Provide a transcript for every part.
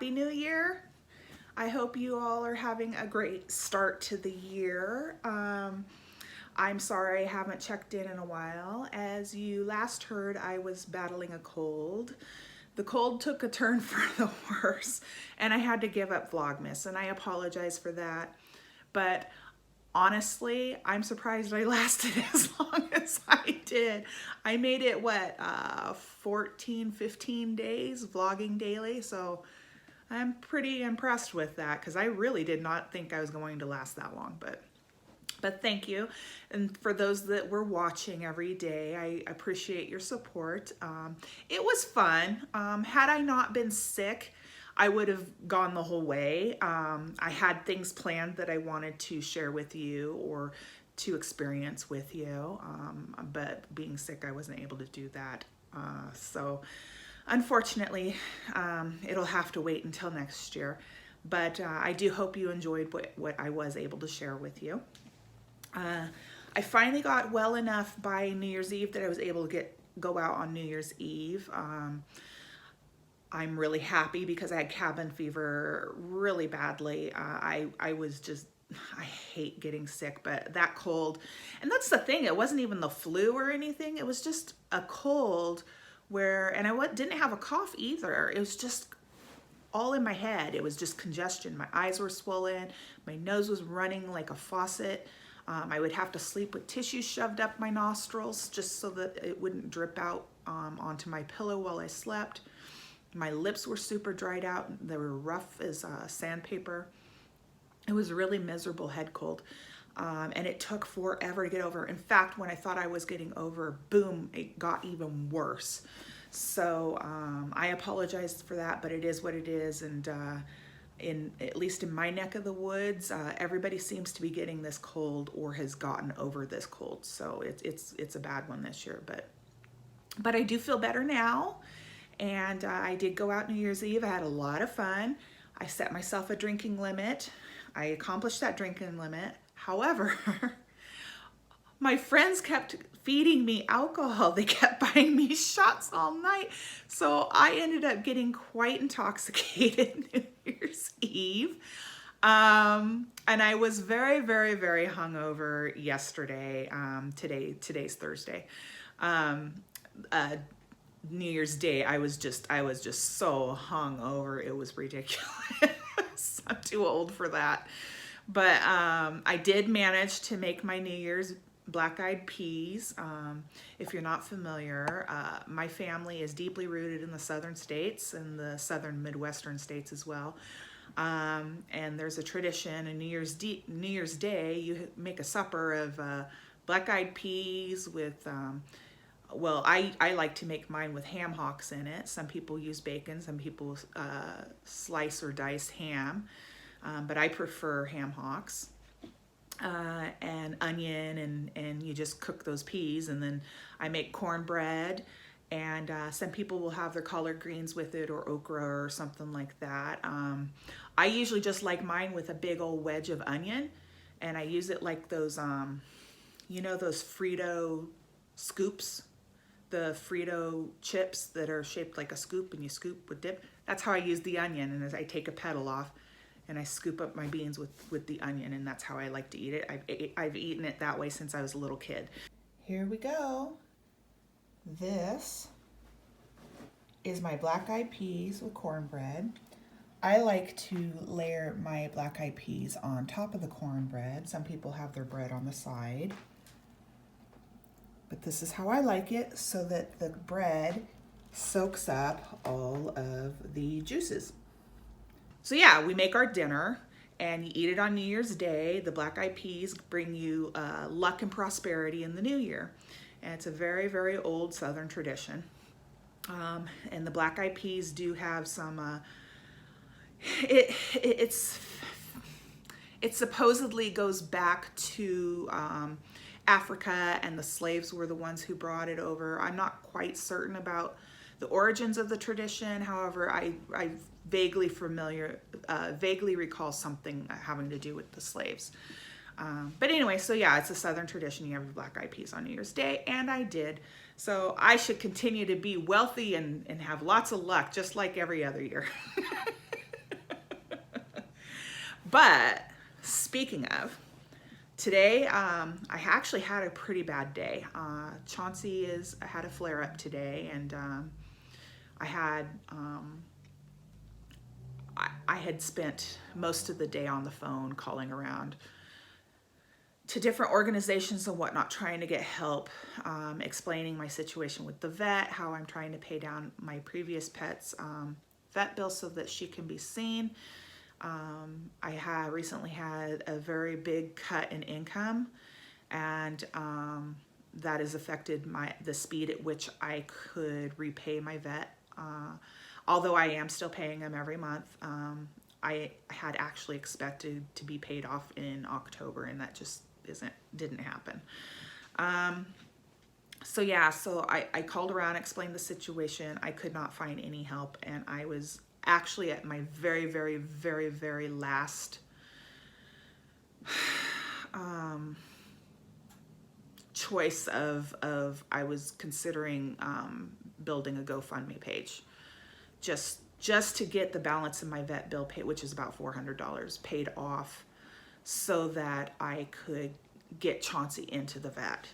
Happy New Year. I hope you all are having a great start to the year. I'm sorry I haven't checked in a while. As you last heard, I was battling a cold. The cold took a turn for the worse, and I had to give up Vlogmas, and I apologize for that. But honestly, I'm surprised I lasted as long as I did. I made it, 14, 15 days vlogging daily, so I'm pretty impressed with that because I really did not think I was going to last that long, but thank you. And for those that were watching every day, I appreciate your support. It was fun. Had I not been sick, I would have gone the whole way. I had things planned that I wanted to share with you or to experience with you, but being sick, I wasn't able to do that. So unfortunately, it'll have to wait until next year. But I do hope you enjoyed what I was able to share with you. I finally got well enough by New Year's Eve that I was able to go out on New Year's Eve. I'm really happy because I had cabin fever really badly. I hate getting sick, but that cold, and that's the thing, it wasn't even the flu or anything. It was just a cold and I didn't have a cough either. It was just all in my head. It was just congestion. My eyes were swollen. My nose was running like a faucet. I would have to sleep with tissue shoved up my nostrils just so that it wouldn't drip out onto my pillow while I slept. My lips were super dried out. They were rough as sandpaper. It was a really miserable head cold. And it took forever to get over. In fact, when I thought I was getting over, boom, it got even worse. So I apologize for that, but it is what it is. And at least in my neck of the woods, everybody seems to be getting this cold or has gotten over this cold. So it's a bad one this year, but I do feel better now. And I did go out New Year's Eve. I had a lot of fun. I set myself a drinking limit. I accomplished that drinking limit. However, my friends kept feeding me alcohol. They kept buying me shots all night. So I ended up getting quite intoxicated New Year's Eve. And I was very, very, very hungover yesterday. Today's Thursday. New Year's Day, I was just so hungover. It was ridiculous. I'm too old for that. But I did manage to make my New Year's black-eyed peas. If you're not familiar, my family is deeply rooted in the southern states and the southern Midwestern states as well. And there's a tradition, New Year's Day, you make a supper of black-eyed peas with, well, I like to make mine with ham hocks in it. Some people use bacon, some people slice or dice ham, but I prefer ham hocks. And onion, and you just cook those peas, and then I make cornbread, and some people will have their collard greens with it or okra or something like that. I usually just like mine with a big old wedge of onion, and I use it like those, you know, those Frito scoops, the Frito chips that are shaped like a scoop and you scoop with dip. That's how I use the onion, and as I take a petal off and I scoop up my beans with the onion, and that's how I like to eat it. I've eaten it that way since I was a little kid. Here we go. This is my black-eyed peas with cornbread. I like to layer my black-eyed peas on top of the cornbread. Some people have their bread on the side. But this is how I like it, so that the bread soaks up all of the juices. So yeah, we make our dinner and you eat it on New Year's Day. The black-eyed peas bring you luck and prosperity in the new year. And it's a very, very old Southern tradition. And the black-eyed peas do have some, it supposedly goes back to Africa, and the slaves were the ones who brought it over. I'm not quite certain about the origins of the tradition. However, I vaguely recall something having to do with the slaves. But anyway, so yeah, it's a Southern tradition. You have black-eyed peas on New Year's Day, and I did. So I should continue to be wealthy and have lots of luck, just like every other year. But speaking of, today, I actually had a pretty bad day. Chauncey had a flare up today, and I had I had spent most of the day on the phone calling around to different organizations and whatnot, trying to get help, explaining my situation with the vet, how I'm trying to pay down my previous pet's vet bill so that she can be seen. I had recently had a very big cut in income, and that has affected the speed at which I could repay my vet. Although I am still paying him every month, I had actually expected to be paid off in October, and that just didn't happen. So yeah, so I called around, explained the situation. I could not find any help, and I was actually at my very, very, very, very last choice of I was considering building a GoFundMe page just to get the balance of my vet bill paid, which is about $400, paid off, so that I could get Chauncey into the vet.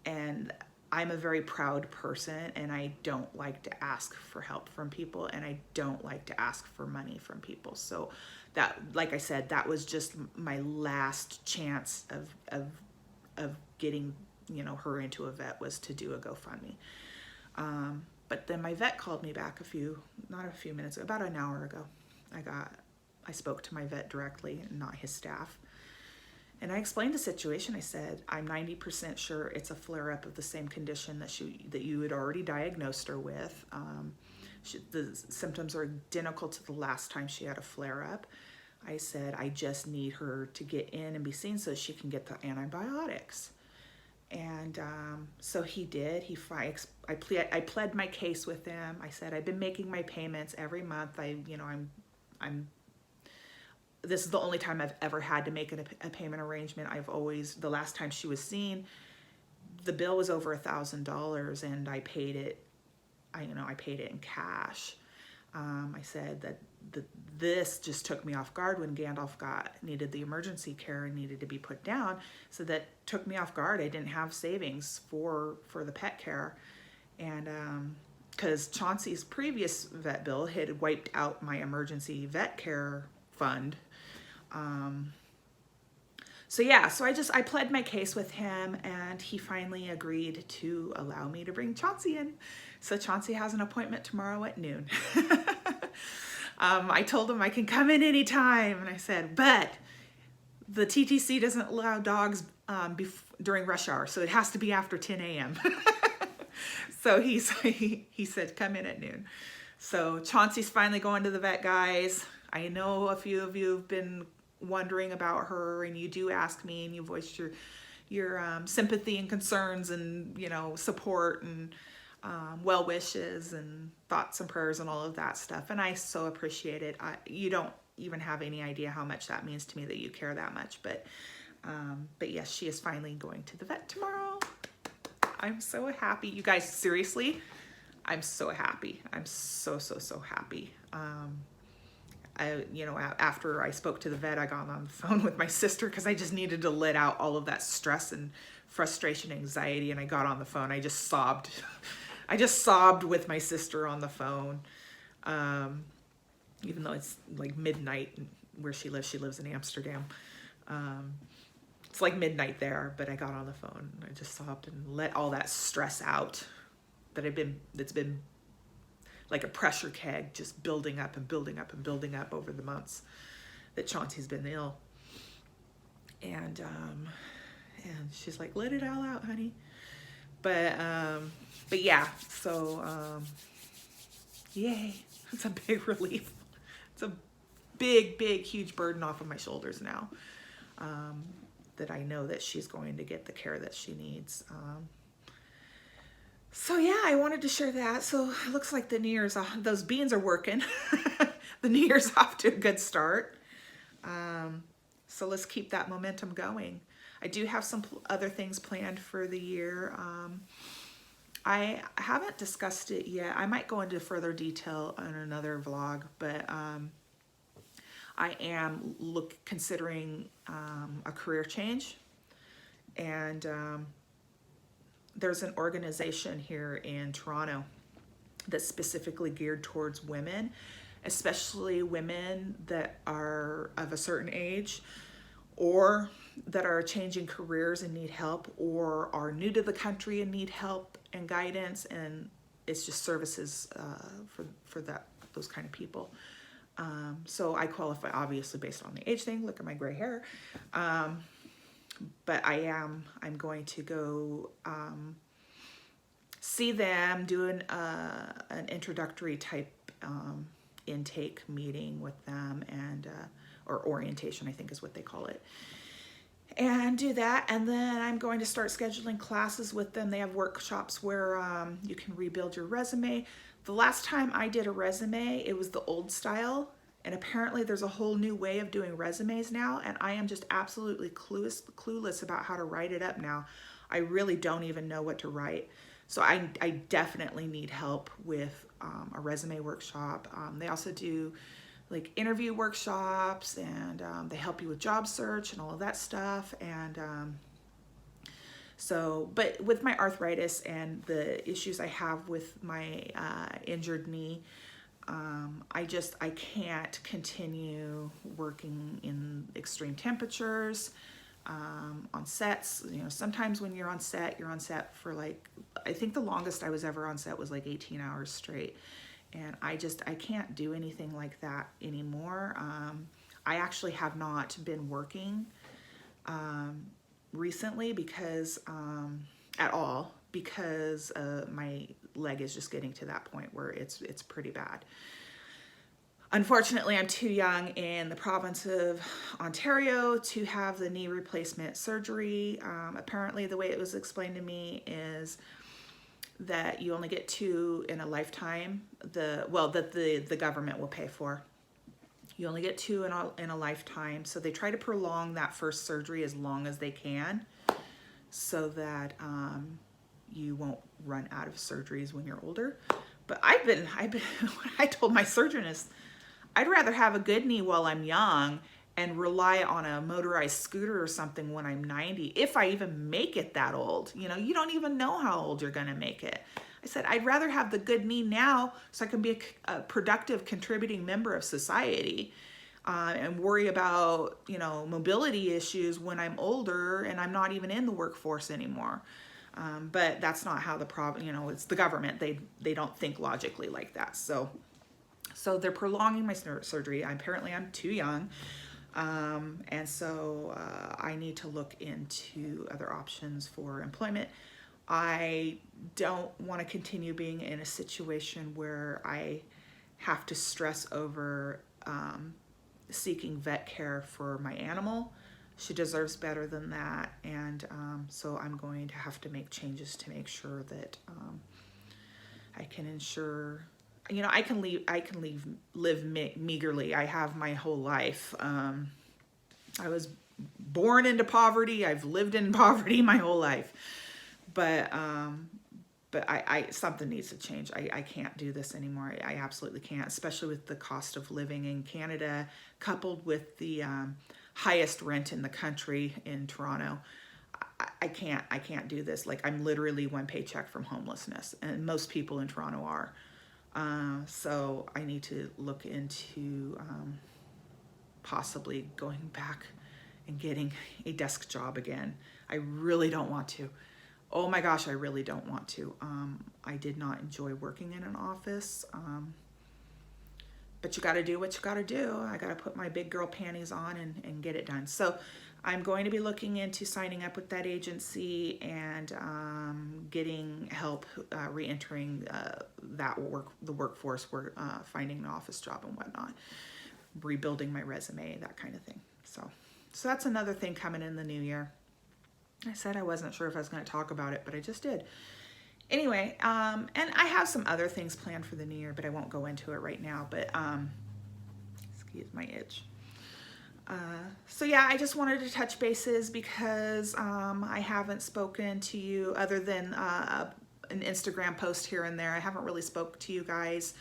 And I'm a very proud person, and I don't like to ask for help from people, and I don't like to ask for money from people. So that, like I said, that was just my last chance of getting, her into a vet, was to do a GoFundMe. But then my vet called me back not a few minutes, about an hour ago. I spoke to my vet directly, not his staff. And I explained the situation. I said, I'm 90% sure it's a flare-up of the same condition that you had already diagnosed her with. The symptoms are identical to the last time she had a flare-up. I said, I just need her to get in and be seen so she can get the antibiotics. And so he did. I pled my case with him. I said, I've been making my payments every month. This is the only time I've ever had to make a payment arrangement. The last time she was seen, the bill was over $1,000, and I paid it. I paid it in cash. I said that this just took me off guard when Gandalf needed the emergency care and needed to be put down. So that took me off guard. I didn't have savings for the pet care, and because Chauncey's previous vet bill had wiped out my emergency vet care fund. So I pled my case with him, and he finally agreed to allow me to bring Chauncey in. So Chauncey has an appointment tomorrow at noon. I told him I can come in anytime, and I said, but the TTC doesn't allow dogs during rush hour, so it has to be after 10 a.m. So he said, come in at noon. So Chauncey's finally going to the vet, guys. I know a few of you have been wondering about her, and you do ask me, and you voice your sympathy and concerns and support and well wishes and thoughts and prayers and all of that stuff, and I so appreciate it. You don't even have any idea how much that means to me, that you care that much. But yes, she is finally going to the vet tomorrow. I'm so happy, you guys. Seriously, I'm so happy. I'm so happy. After I spoke to the vet, I got on the phone with my sister because I just needed to let out all of that stress and frustration, anxiety, and I got on the phone. I just sobbed. I just sobbed with my sister on the phone, even though it's like midnight where she lives. She lives in Amsterdam. It's like midnight there, but I got on the phone and I just sobbed and let all that stress out that's been like a pressure keg, just building up and building up and building up over the months that Chauncey's been ill. And she's like, let it all out, honey. But yeah, so yay, it's a big relief. It's a big, huge burden off of my shoulders now, that I know that she's going to get the care that she needs. So yeah, I wanted to share that. So it looks like the New Year's, those beans are working. The New Year's off to a good start. So let's keep that momentum going. I do have some other things planned for the year. I haven't discussed it yet. I might go into further detail on another vlog, but I am considering a career change, and there's an organization here in Toronto that's specifically geared towards women, especially women that are of a certain age or that are changing careers and need help, or are new to the country and need help and guidance, and it's just services for those kind of people. So I qualify obviously based on the age thing. Look at my gray hair. But I'm going to go see them, do an introductory type intake meeting with them, and or orientation, I think is what they call it, and do that. And then I'm going to start scheduling classes with them. They have workshops where you can rebuild your resume. The last time I did a resume, it was the old style, and apparently there's a whole new way of doing resumes now, and I am just absolutely clueless about how to write it up now. I really don't even know what to write. So I definitely need help with a resume workshop. They also do like interview workshops, and they help you with job search and all of that stuff. And so, but with my arthritis and the issues I have with my injured knee, I can't continue working in extreme temperatures, on sets. You know, sometimes when you're on set for like, I think the longest I was ever on set was like 18 hours straight. And I can't do anything like that anymore. I actually have not been working recently because, at all, because my leg is just getting to that point where it's pretty bad. Unfortunately, I'm too young in the province of Ontario to have the knee replacement surgery. Apparently, the way it was explained to me is that you only get 2 in a lifetime, that the government will pay for. You only get 2 in a lifetime. So they try to prolong that first surgery as long as they can, so that you won't run out of surgeries when you're older. But I've been what I told my surgeon is, I'd rather have a good knee while I'm young and rely on a motorized scooter or something when I'm 90, if I even make it that old. You know, you don't even know how old you're gonna make it. I said, I'd rather have the good knee now so I can be a productive, contributing member of society, and worry about, you know, mobility issues when I'm older and I'm not even in the workforce anymore. But that's not how it's the government. They don't think logically like that. So they're prolonging my surgery. Apparently I'm too young. And so I need to look into other options for employment. I don't want to continue being in a situation where I have to stress over seeking vet care for my animal. She deserves better than that. And so I'm going to have to make changes to make sure that I can ensure, you know, I can live meagerly. I have my whole life. I was born into poverty. I've lived in poverty my whole life. But I something needs to change. I can't do this anymore. I absolutely can't, especially with the cost of living in Canada, coupled with the highest rent in the country in Toronto. I can't do this. Like, I'm literally one paycheck from homelessness, and most people in Toronto are. So I need to look into possibly going back and getting a desk job again. I really don't want to. Oh my gosh, I really don't want to. I did not enjoy working in an office. But you got to do what you got to do. I got to put my big girl panties on and get it done. So I'm going to be looking into signing up with that agency and getting help re-entering the workforce, finding an office job and whatnot, rebuilding my resume, that kind of thing. So that's another thing coming in the new year. I said I wasn't sure if I was going to talk about it, but I just did. Anyway, and I have some other things planned for the new year, but I won't go into it right now. But excuse my itch. So yeah, I just wanted to touch bases because I haven't spoken to you other than an Instagram post here and there. I haven't really spoke to you guys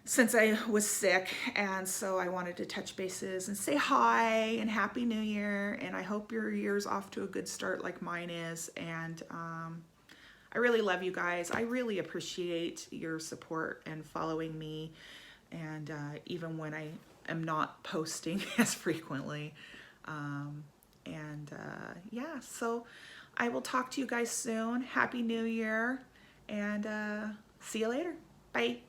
since I was sick, and so I wanted to touch bases and say hi and Happy New Year, and I hope your year's off to a good start like mine is. And I really love you guys. I really appreciate your support and following me, and even when I am not posting as frequently. Yeah, so I will talk to you guys soon. Happy New Year, and see you later. Bye.